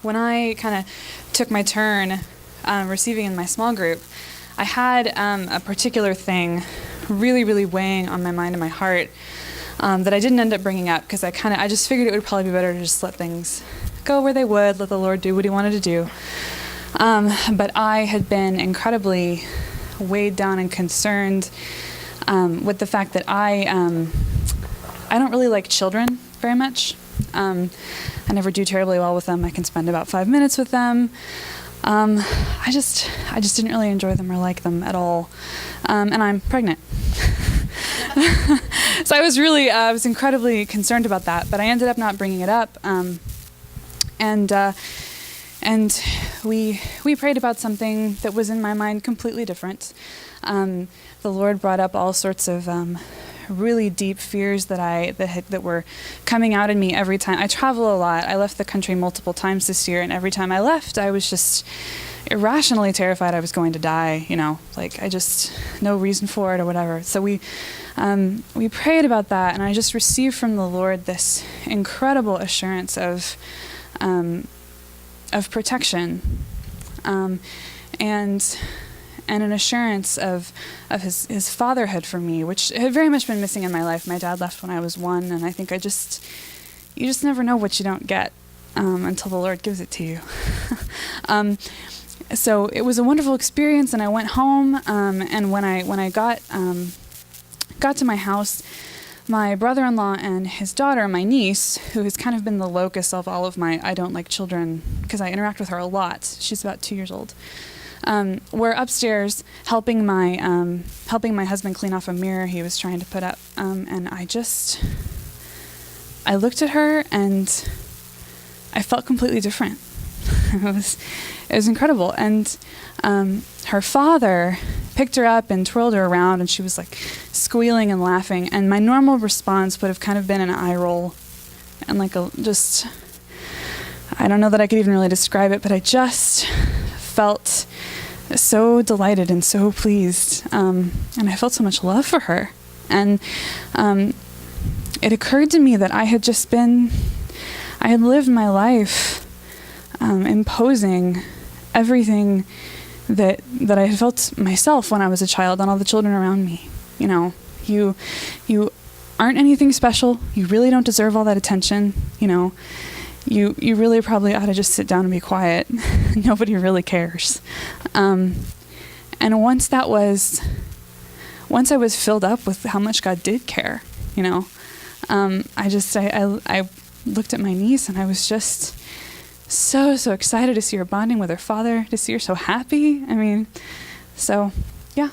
when I kind of took my turn receiving in my small group, I had a particular thing really, really weighing on my mind and my heart that I didn't end up bringing up because I just figured it would probably be better to just let things go where they would, let the Lord do what he wanted to do. But I had been incredibly weighed down and concerned with the fact that I don't really like children very much. I never do terribly well with them. I can spend about 5 minutes with them. I just didn't really enjoy them or like them at all. And I'm pregnant. So I was incredibly concerned about that, but I ended up not bringing it up. And we prayed about something that was in my mind completely different. The Lord brought up all sorts of really deep fears that were coming out in me every time. I travel a lot. I left the country multiple times this year, and every time I left, I was just irrationally terrified I was going to die. I just no reason for it or whatever. So we prayed about that, and I just received from the Lord this incredible assurance of protection, and an assurance of his fatherhood for me, which had very much been missing in my life. My dad left when I was 1, and I think you just never know what you don't get until the Lord gives it to you. So it was a wonderful experience, and I went home, and when I got to my house, my brother-in-law and his daughter, my niece, who has kind of been the locus of all of my I don't like children, because I interact with her a lot. She's about 2 years old. We're upstairs helping my husband clean off a mirror he was trying to put up, and I looked at her and I felt completely different. It was incredible. And her father picked her up and twirled her around, and she was like squealing and laughing. And my normal response would have kind of been an eye roll and I don't know that I could even really describe it, but I just felt so delighted and so pleased. And I felt so much love for her. And it occurred to me that I had lived my life imposing everything that I had felt myself when I was a child on all the children around me. You aren't anything special. You really don't deserve all that attention. You really probably ought to just sit down and be quiet. Nobody really cares. And once I was filled up with how much God did care, I looked at my niece and I was just so excited to see her bonding with her father, to see her so happy. So yeah.